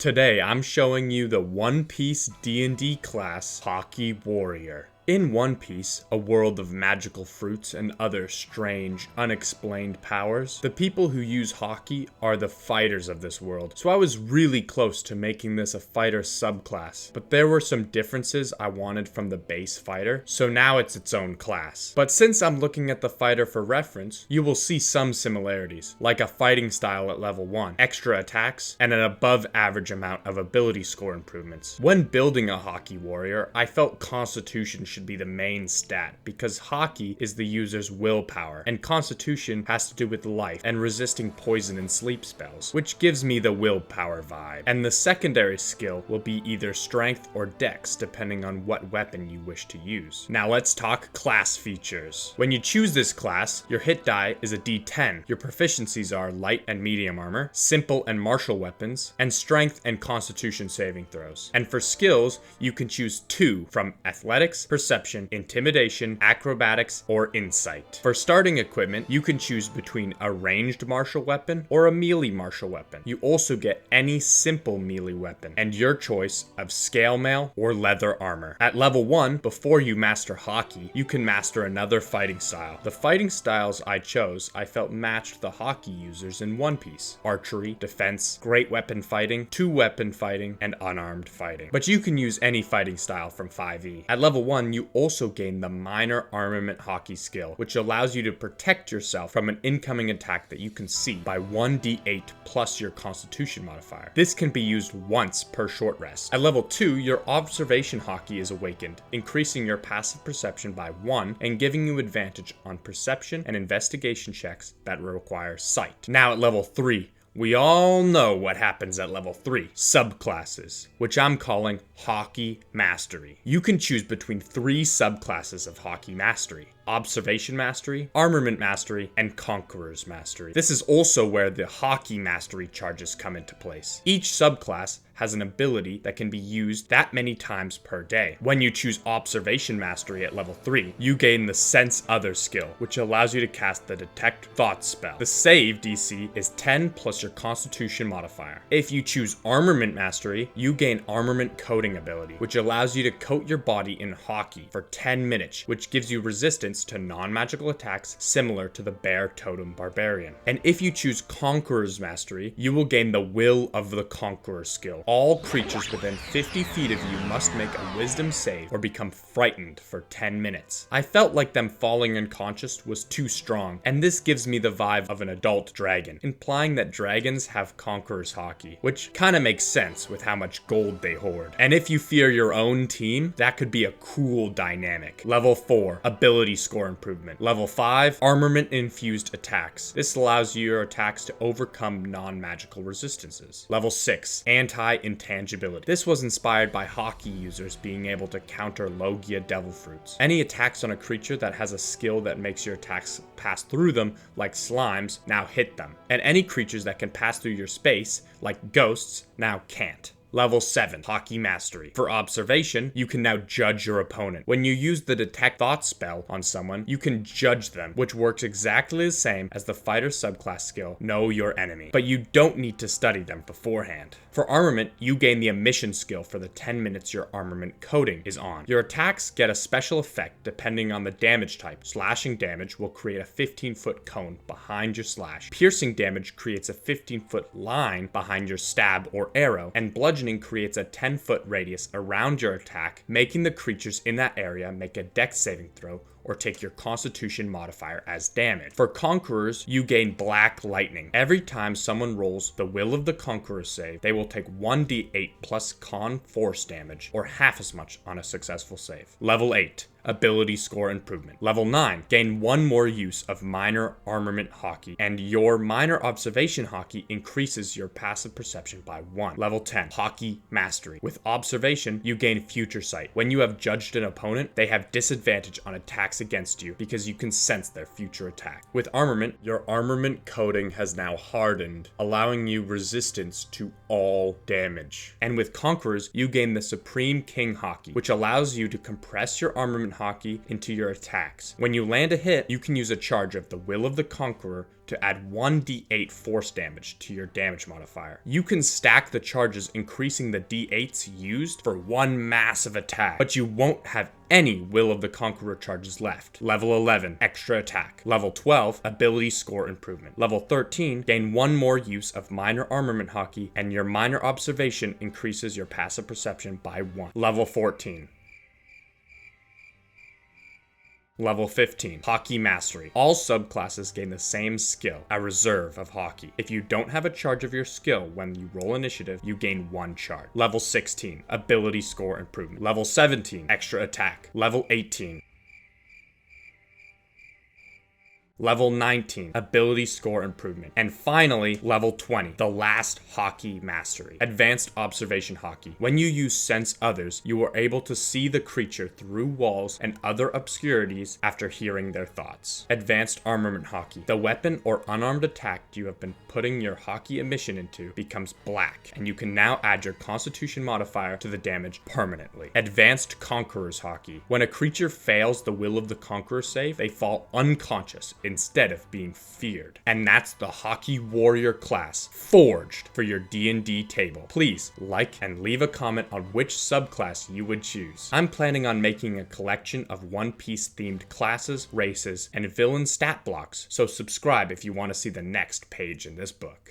Today, I'm showing you the One Piece D&D class, HAKI Warrior. In One Piece, a world of magical fruits and other strange, unexplained powers, the people who use Haki are the fighters of this world. So I was really close to making this a fighter subclass, but there were some differences I wanted from the base fighter, so now it's its own class. But since I'm looking at the fighter for reference, you will see some similarities, like a fighting style at level 1, extra attacks, and an above average amount of ability score improvements. When building a Haki Warrior, I felt Constitution should be the main stat because Haki is the user's willpower and Constitution has to do with life and resisting poison and sleep spells, which gives me the willpower vibe. And the secondary skill will be either strength or dex depending on what weapon you wish to use. Now let's talk class features. When you choose this class, your hit die is a D10. Your proficiencies are light and medium armor, simple and martial weapons, and strength and constitution saving throws. And for skills, you can choose 2 from athletics, perception, intimidation, acrobatics, or insight. For starting equipment, you can choose between a ranged martial weapon or a melee martial weapon. You also get any simple melee weapon, and your choice of scale mail or leather armor. At level 1, before you master Haki, you can master another fighting style. The fighting styles I chose, I felt matched the Haki users in One Piece. Archery, defense, great weapon fighting, 2-weapon fighting, and unarmed fighting. But you can use any fighting style from 5e. At level 1, you also gain the minor armament Haki skill, which allows you to protect yourself from an incoming attack that you can see by 1d8 plus your constitution modifier. This can be used once per short rest. At level 2, your observation Haki is awakened, increasing your passive perception by 1 and giving you advantage on perception and investigation checks that require sight. Now at level 3, we all know what happens at level 3, subclasses, which I'm calling Haki Mastery. You can choose between 3 subclasses of Haki Mastery: Observation Mastery, Armament Mastery, and Conqueror's Mastery. This is also where the Haki Mastery charges come into place. Each subclass has an ability that can be used that many times per day. When you choose Observation Mastery at level 3, you gain the Sense Other skill, which allows you to cast the Detect Thoughts spell. The save DC is 10 plus your Constitution modifier. If you choose Armament Mastery, you gain Armament Coating ability, which allows you to coat your body in Haki for 10 minutes, which gives you resistance to non-magical attacks similar to the Bear Totem Barbarian. And if you choose Conqueror's Mastery, you will gain the Will of the Conqueror skill. All creatures within 50 feet of you must make a wisdom save or become frightened for 10 minutes. I felt like them falling unconscious was too strong, and this gives me the vibe of an adult dragon, implying that dragons have Conqueror's Haki, which kinda makes sense with how much gold they hoard. And if you fear your own team, that could be a cool dynamic. Level 4, ability score improvement. Level 5, armament infused attacks. This allows your attacks to overcome non-magical resistances. Level 6, anti-intangibility. This was inspired by Haki users being able to counter Logia devil fruits. Any attacks on a creature that has a skill that makes your attacks pass through them, like slimes, now hit them. And any creatures that can pass through your space, like ghosts, now can't. Level 7, Haki Mastery. For observation, you can now judge your opponent. When you use the Detect Thoughts spell on someone, you can judge them, which works exactly the same as the fighter subclass skill, Know Your Enemy. But you don't need to study them beforehand. For armament, you gain the Emission skill for the 10 minutes your armament coating is on. Your attacks get a special effect depending on the damage type. Slashing damage will create a 15-foot cone behind your slash. Piercing damage creates a 15-foot line behind your stab or arrow, and bludgeoning creates a 10-foot radius around your attack, making the creatures in that area make a dex saving throw or take your Constitution modifier as damage. For Conquerors, you gain Black Lightning. Every time someone rolls the Will of the Conqueror save, they will take 1d8 plus Con Force damage, or half as much on a successful save. Level 8, ability score improvement. Level 9, gain 1 more use of minor armament Haki, and your minor observation Haki increases your passive perception by 1. Level 10, Haki Mastery. With observation, you gain future sight. When you have judged an opponent, they have disadvantage on attacks attacks against you because you can sense their future attack. With armament, your armament coating has now hardened, allowing you resistance to all damage. And with Conquerors, you gain the Supreme King Haki, which allows you to compress your armament Haki into your attacks. When you land a hit, you can use a charge of the Will of the Conqueror to add 1d8 force damage to your damage modifier. You can stack the charges, increasing the d8s used for one massive attack, but you won't have any Will of the Conqueror charges left. Level 11, extra attack. Level 12, ability score improvement. Level 13, gain one more use of minor armament Haki, and your minor observation increases your passive perception by 1. Level 14. Level 15, Haki Mastery. All subclasses gain the same skill, a reserve of Haki. If you don't have a charge of your skill when you roll initiative, you gain 1 charge. Level 16, Ability Score Improvement. Level 17, Extra Attack. Level 18, Level 19, Ability Score Improvement. And finally, Level 20, the last Haki Mastery, Advanced Observation Haki. When you use Sense Others, you are able to see the creature through walls and other obscurities after hearing their thoughts. Advanced Armament Haki. The weapon or unarmed attack you have been putting your Haki emission into becomes black, and you can now add your Constitution modifier to the damage permanently. Advanced Conqueror's Haki. When a creature fails the Will of the Conqueror save, they fall unconscious instead of being feared. And that's the Haki Warrior class, forged for your D&D table. Please like and leave a comment on which subclass you would choose. I'm planning on making a collection of One Piece themed classes, races, and villain stat blocks, so subscribe if you want to see the next page in this book.